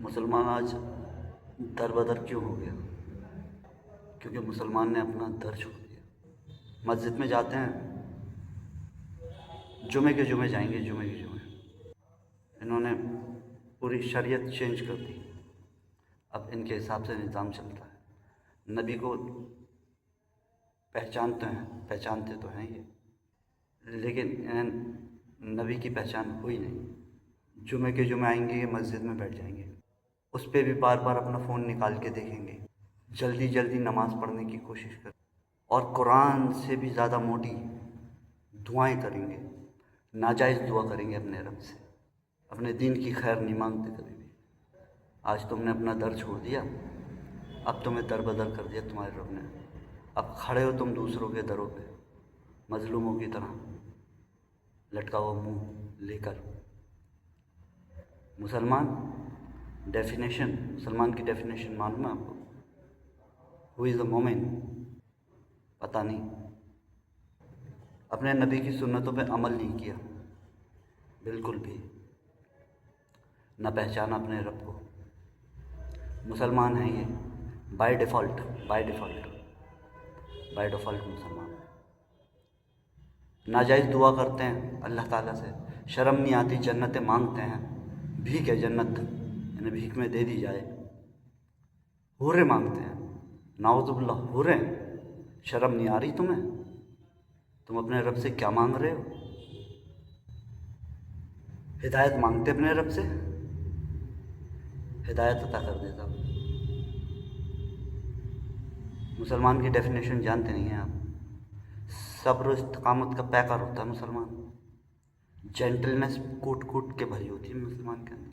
مسلمان آج در بدر کیوں ہو گیا؟ کیونکہ مسلمان نے اپنا در چھوڑ دیا۔ مسجد میں جاتے ہیں، جمعے کے جمعے جائیں گے، جمعے کے جمعے انہوں نے پوری شریعت چینج کر دی۔ اب ان کے حساب سے نظام چلتا ہے۔ نبی کو پہچانتے تو ہیں یہ، لیکن انہیں نبی کی پہچان ہوئی نہیں۔ جمعے کے جمعے آئیں گے، یہ مسجد میں بیٹھ جائیں گے، اس پہ بھی بار بار اپنا فون نکال کے دیکھیں گے، جلدی جلدی نماز پڑھنے کی کوشش کریں اور قرآن سے بھی زیادہ موٹی دعائیں کریں گے، ناجائز دعا کریں گے اپنے رب سے، اپنے دین کی خیر نہیں مانگتے کبھی بھی۔ آج تم نے اپنا در چھوڑ دیا، اب تمہیں در بدر کر دیا تمہارے رب نے۔ اب کھڑے ہو تم دوسروں کے دروں پہ مظلوموں کی طرح، لٹکا ہوا منہ لے کر۔ مسلمان کی ڈیفینیشن معلوم ہے آپ کو؟ ہو از اے مومن؟ پتہ نہیں۔ اپنے نبی کی سنتوں پہ عمل نہیں کیا بالکل بھی، نہ پہچانا اپنے رب کو۔ مسلمان ہیں یہ بائی ڈیفالٹ مسلمان۔ ناجائز دعا کرتے ہیں اللہ تعالیٰ سے، شرم نہیں آتی، جنتیں مانگتے ہیں، بھیک ہے جنت، انہیں بھیک میں دے دی جائے۔ حوریں مانگتے ہیں، نعوذ باللہ، حوریں، شرم نہیں آ رہی تمہیں؟ تم اپنے رب سے کیا مانگ رہے ہو؟ ہدایت مانگتے اپنے رب سے، ہدایت عطا کر دیتا۔ مسلمان کی ڈیفینیشن جانتے نہیں ہیں آپ؟ صبر و استقامت کا پیکر ہوتا ہے مسلمان، جینٹلنس کوٹ کے بھری ہوتی ہے مسلمان کے اندر۔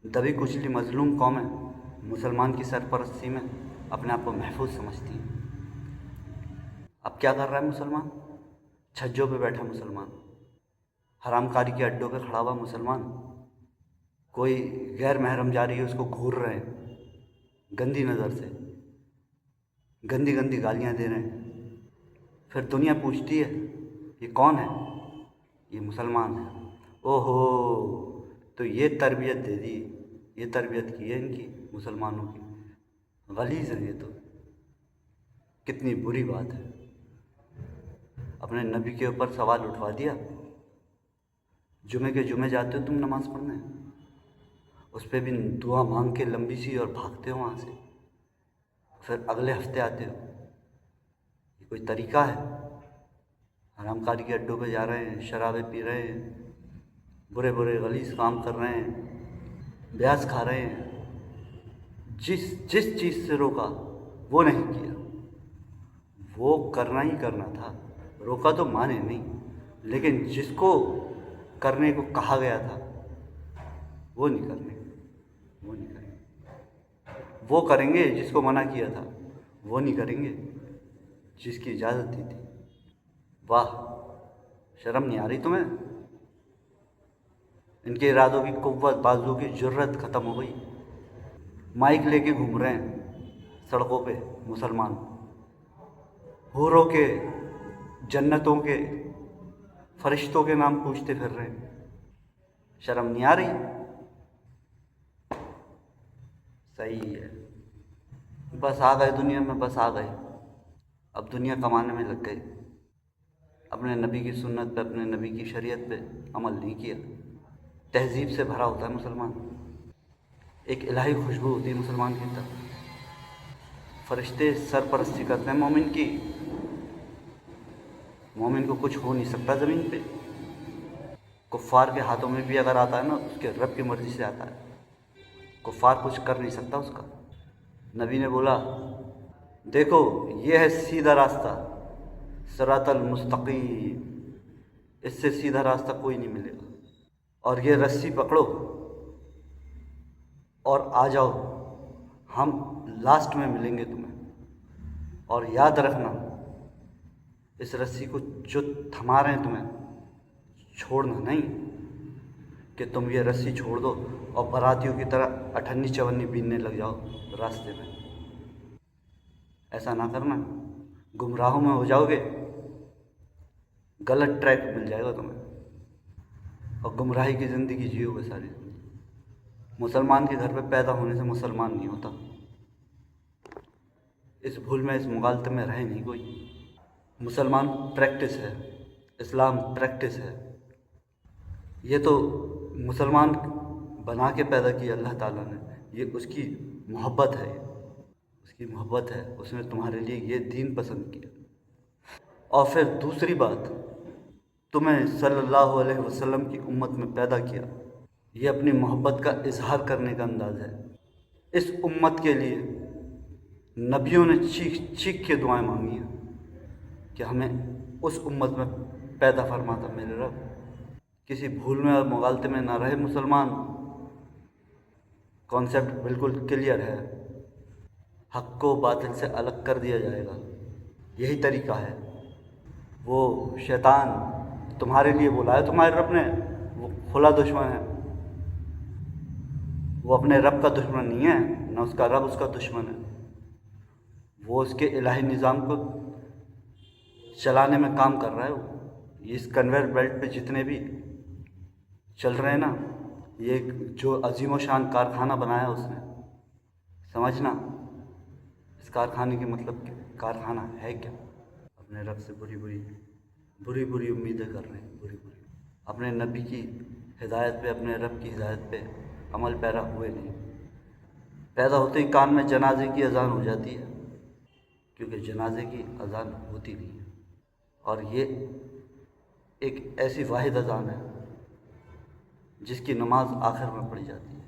دبی کچلی مظلوم قومیں مسلمان کی سرپرستی میں اپنے آپ کو محفوظ سمجھتی ہیں۔ اب کیا کر رہا ہے مسلمان؟ چھجوں پہ بیٹھا مسلمان، حرام کاری کے اڈوں پہ کھڑا ہوا مسلمان، کوئی غیر محرم جا رہی ہے اس کو گھور رہے ہیں گندی نظر سے، گندی گالیاں دے رہے ہیں۔ پھر دنیا پوچھتی ہے یہ کون ہے؟ یہ مسلمان ہے۔ او ہو، تو یہ تربیت دے دی، یہ تربیت کی ہے ان کی مسلمانوں کی، غلیظ ہے یہ تو۔ کتنی بری بات ہے، اپنے نبی کے اوپر سوال اٹھوا دیا۔ جمعے کے جمعے جاتے ہو تم نماز پڑھنے، اس پہ بھی دعا مانگ کے لمبی سی اور بھاگتے ہو وہاں سے، پھر اگلے ہفتے آتے ہو۔ یہ کوئی طریقہ ہے؟ حرام کاری کے اڈوں پہ جا رہے ہیں، شرابیں پی رہے ہیں، برے غلیظ کام کر رہے ہیں، بیاس کھا رہے ہیں۔ جس چیز سے روکا وہ نہیں کیا، وہ کرنا ہی کرنا تھا، روکا تو مانے نہیں، لیکن جس کو کرنے کو کہا گیا تھا وہ نہیں کریں گے۔ وہ کریں گے جس کو منع کیا تھا، وہ نہیں کریں گے جس کی اجازت دی تھی۔ واہ، شرم نہیں آ رہی تمہیں؟ ان کے ارادوں کی قوت، بازو کی جرت ختم ہو گئی۔ مائک لے کے گھوم رہے ہیں سڑکوں پہ مسلمان، حوروں کے، جنتوں کے، فرشتوں کے نام پوچھتے پھر رہے ہیں۔ شرم نہیں آ رہی؟ صحیح ہے، بس آ گئے دنیا میں، بس آ گئے، اب دنیا کمانے میں لگ گئے، اپنے نبی کی سنت پہ، اپنے نبی کی شریعت پہ عمل نہیں کیا۔ تہذیب سے بھرا ہوتا ہے مسلمان، ایک الہی خوشبو ہوتی ہے مسلمان کی طرف۔ فرشتے سرپرستی کرتے ہیں مومن کی، مومن کو کچھ ہو نہیں سکتا زمین پہ۔ کفار کے ہاتھوں میں بھی اگر آتا ہے نا، اس کے رب کی مرضی سے آتا ہے، کفار کچھ کر نہیں سکتا اس کا۔ نبی نے بولا دیکھو یہ ہے سیدھا راستہ، صراط المستقیم، اس سے سیدھا راستہ کوئی نہیں ملے گا، اور یہ رسی پکڑو اور آ جاؤ، ہم لاسٹ میں ملیں گے تمہیں، اور یاد رکھنا اس رسی کو جو تھما رہے ہیں تمہیں، چھوڑنا نہیں کہ تم یہ رسی چھوڑ دو اور براتیوں کی طرح 58 بیننے لگ جاؤ راستے میں۔ ایسا نہ کرنا، گمراہوں میں ہو جاؤ گے، غلط ٹریک مل جائے گا تمہیں، اور گمراہی کی زندگی جیو گے ساری زندگی۔ مسلمان کے گھر پہ پیدا ہونے سے مسلمان نہیں ہوتا. اس بھول میں، اس مغالطے میں رہے نہیں کوئی. مسلمان پریکٹس ہے، اسلام پریکٹس ہے. یہ تو مسلمان بنا کے پیدا کیا اللہ تعالیٰ نے، یہ اس کی محبت ہے، اس کی محبت ہے. اس نے تمہارے لیے یہ دین پسند کیا. اور پھر دوسری بات، تمہیں صلی اللہ علیہ وسلم کی امت میں پیدا کیا. یہ اپنی محبت کا اظہار کرنے کا انداز ہے. اس امت کے لیے نبیوں نے چیخ چیخ کے دعائیں مانگی ہیں کہ ہمیں اس امت میں پیدا فرماتا میرے رب. کسی بھول میں اور مغالطے میں نہ رہے مسلمان. کانسیپٹ بالکل کلیئر ہے. حق کو باطل سے الگ کر دیا جائے گا، یہی طریقہ ہے. وہ شیطان تمہارے لیے بولا ہے تمہارے رب نے، وہ کھلا دشمن ہے. وہ اپنے رب کا دشمن نہیں ہے، نہ اس کا رب اس کا دشمن ہے. وہ اس کے الہی نظام کو چلانے میں کام کر رہا ہے. اس کنویئر بیلٹ پہ جتنے بھی چل رہے ہیں نا، یہ جو عظیم و شان کارخانہ بنایا اس نے، سمجھنا اس کارخانے کے مطلب کارخانہ ہے کیا؟ اپنے رب سے بری امیدیں کر رہے ہیں، بری. اپنے نبی کی ہدایت پہ، اپنے رب کی ہدایت پہ عمل پیرا ہوئے نہیں. پیدا ہوتے ہی کان میں جنازے کی اذان ہو جاتی ہے، کیونکہ جنازے کی اذان ہوتی نہیں ہے. اور یہ ایک ایسی واحد اذان ہے جس کی نماز آخر میں پڑھی جاتی ہے.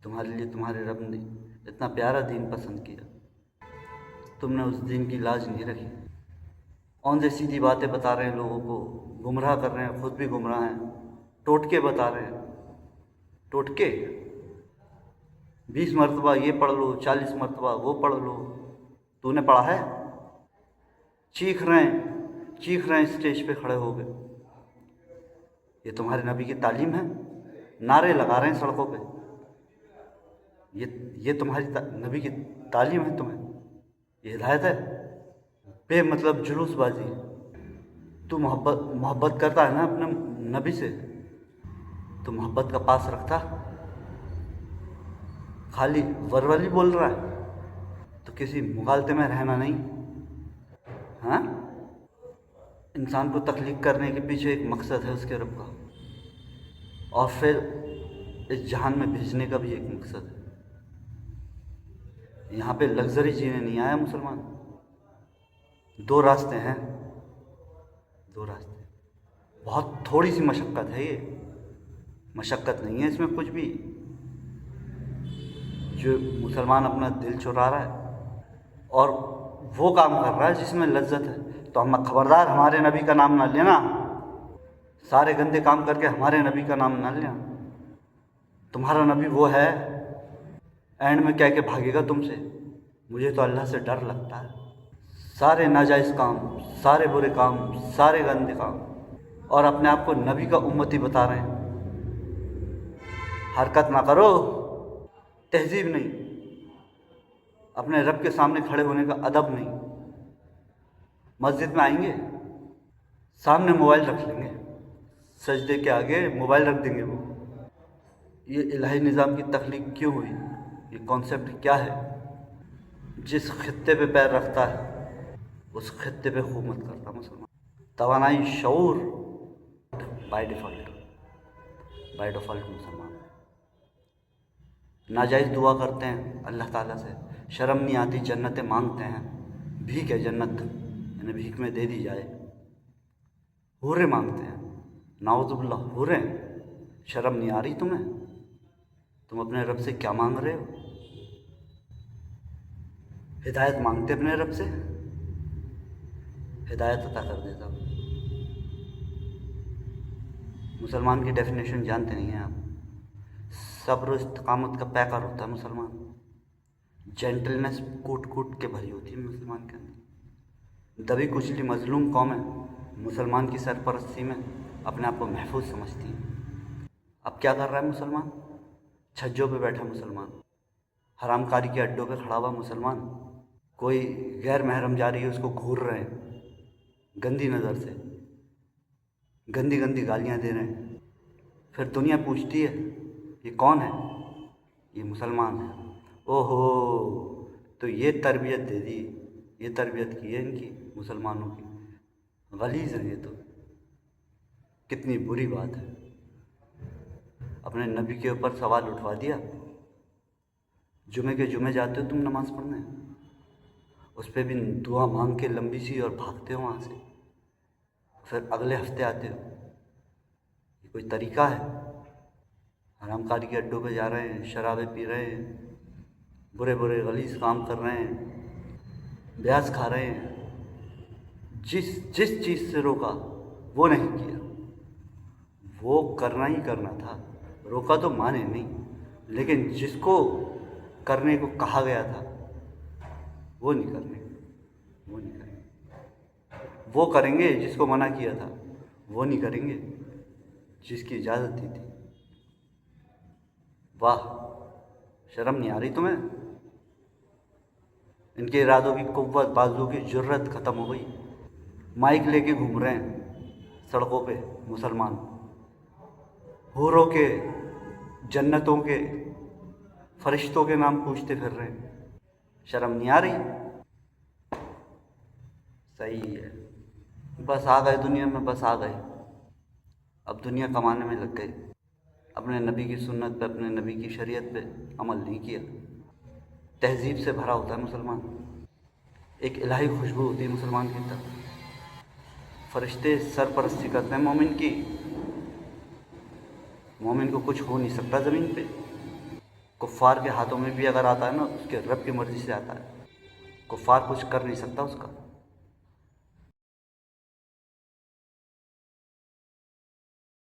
تمہارے لیے تمہارے رب نے اتنا پیارا دین پسند کیا، تم نے اس دین کی لاج نہیں رکھی. اون سے سیدھی باتیں بتا رہے ہیں، لوگوں کو گمراہ کر رہے ہیں، خود بھی گمراہ ہیں. ٹوٹکے بتا رہے ہیں، ٹوٹکے 20 مرتبہ یہ پڑھ لو، 40 مرتبہ وہ پڑھ لو. تو نے پڑھا ہے؟ چیخ رہے ہیں اسٹیج پہ کھڑے ہو گئے. یہ تمہارے نبی کی تعلیم ہے؟ نعرے لگا رہے ہیں سڑکوں پہ. یہ تمہاری نبی کی تعلیم ہے؟ تمہیں یہ ہدایت ہے؟ بے مطلب جلوس بازی. تو محبت کرتا ہے نا اپنے نبی سے، تو محبت کا پاس رکھتا. خالی ورولی بول رہا ہے تو کسی مغالطے میں رہنا نہیں. ہاں، انسان کو تخلیق کرنے کے پیچھے ایک مقصد ہے اس کے رب کا، اور پھر اس جہان میں بھیجنے کا بھی ایک مقصد ہے. یہاں پہ لگژری جینے نہیں آیا مسلمان. 2 راستے ہیں، 2 راستے. بہت تھوڑی سی مشقت ہے، یہ مشقت نہیں ہے اس میں کچھ بھی. جو مسلمان اپنا دل چرا رہا ہے اور وہ کام کر رہا ہے جس میں لذت ہے، تو ہم خبردار ہمارے نبی کا نام نہ لینا. سارے گندے کام کر کے ہمارے نبی کا نام نہ لینا. تمہارا نبی وہ ہے اینڈ میں کہہ کے بھاگے گا تم سے. مجھے تو اللہ سے ڈر لگتا ہے. سارے ناجائز کام، سارے برے کام، سارے گندے کام، اور اپنے آپ کو نبی کا امتی بتا رہے ہیں. حرکت نہ کرو، تہذیب نہیں. اپنے رب کے سامنے کھڑے ہونے کا ادب نہیں. مسجد میں آئیں گے، سامنے موبائل رکھ لیں گے، سجدے کے آگے موبائل رکھ دیں گے. وہ یہ الہی نظام کی تخلیق کیوں ہوئی؟ یہ کانسیپٹ کیا ہے؟ جس خطے پہ پیر رکھتا ہے اس خطے پہ حکومت کرتا مسلمان. توانائی شعور بائی ڈیفالٹ مسلمان. ناجائز دعا کرتے ہیں اللہ تعالیٰ سے، شرم نہیں آتی، جنتیں مانگتے ہیں. بھیک ہے جنت، یعنی بھیک میں دے دی جائے. حوریں مانگتے ہیں، نعوذ باللہ حوریں. شرم نہیں آ رہی تمہیں؟ تم اپنے رب سے کیا مانگ رہے ہو؟ ہدایت مانگتے اپنے رب سے، ہدایت عطا کر دیتا. مسلمان کی ڈیفینیشن جانتے نہیں ہیں آپ. صبر و استقامت کا پیکر ہوتا ہے مسلمان. جینٹلنس کوٹ کوٹ کے بھری ہوتی ہے مسلمان کے اندر. دبی کچلی مظلوم قومیں مسلمان کی سرپرستی میں اپنے آپ کو محفوظ سمجھتی ہیں. اب کیا کر رہا ہے مسلمان؟ چھجوں پہ بیٹھا مسلمان، حرام کاری کے اڈوں پہ کھڑا ہوا مسلمان. کوئی غیر محرم جا رہی ہے، اس کو گھور رہے ہیں گندی نظر سے، گندی گالیاں دے رہے ہیں. پھر دنیا پوچھتی ہے یہ کون ہے؟ یہ مسلمان ہے. اوہو تو یہ تربیت دے دی, یہ تربیت کی ہے ان کی مسلمانوں کی. غلیظ ہیں یہ تو, کتنی بری بات ہے. اپنے نبی کے اوپر سوال اٹھوا دیا. جمعے کے جمعے جاتے ہو تم نماز پڑھنے, اس پہ بھی دعا مانگ کے لمبی سی اور بھاگتے ہو وہاں سے, پھر اگلے ہفتے آتے ہو. یہ کوئی طریقہ ہے؟ حرام کاری کے اڈوں پہ جا رہے ہیں, شرابیں پی رہے ہیں, برے برے غلیظ کام کر رہے ہیں, بیاس کھا رہے ہیں. جس چیز سے روکا وہ نہیں کیا. وہ کرنا ہی کرنا تھا, روکا تو مانے نہیں, لیکن جس کو کرنے کو کہا گیا تھا وہ نہیں کرنے, وہ نہیں کریں گے. وہ کریں گے جس کو منع کیا تھا, وہ نہیں کریں گے جس کی اجازت دی تھی. واہ, شرم نہیں آ رہی تمہیں؟ ان کے ارادوں کی قوت, بازو کی جرت ختم ہو گئی. مائک لے کے گھوم رہے ہیں سڑکوں پہ مسلمان, حوروں کے, جنتوں کے, فرشتوں کے نام پوچھتے پھر رہے ہیں. شرم نہیں آ رہی؟ صحیح ہے, بس آ گئے دنیا میں, بس آ گئے. اب دنیا کمانے میں لگ گئے, اپنے نبی کی سنت پہ, اپنے نبی کی شریعت پہ عمل نہیں کیا. تہذیب سے بھرا ہوتا ہے مسلمان, ایک الہی خوشبو ہوتی ہے مسلمان کی طرف. فرشتے سرپرستی کرتے ہیں مومن کی. مومن کو کچھ ہو نہیں سکتا زمین پہ. کفار کے ہاتھوں میں بھی اگر آتا ہے نا, اس کے رب کی مرضی سے آتا ہے. کفار کچھ کر نہیں سکتا اس کا.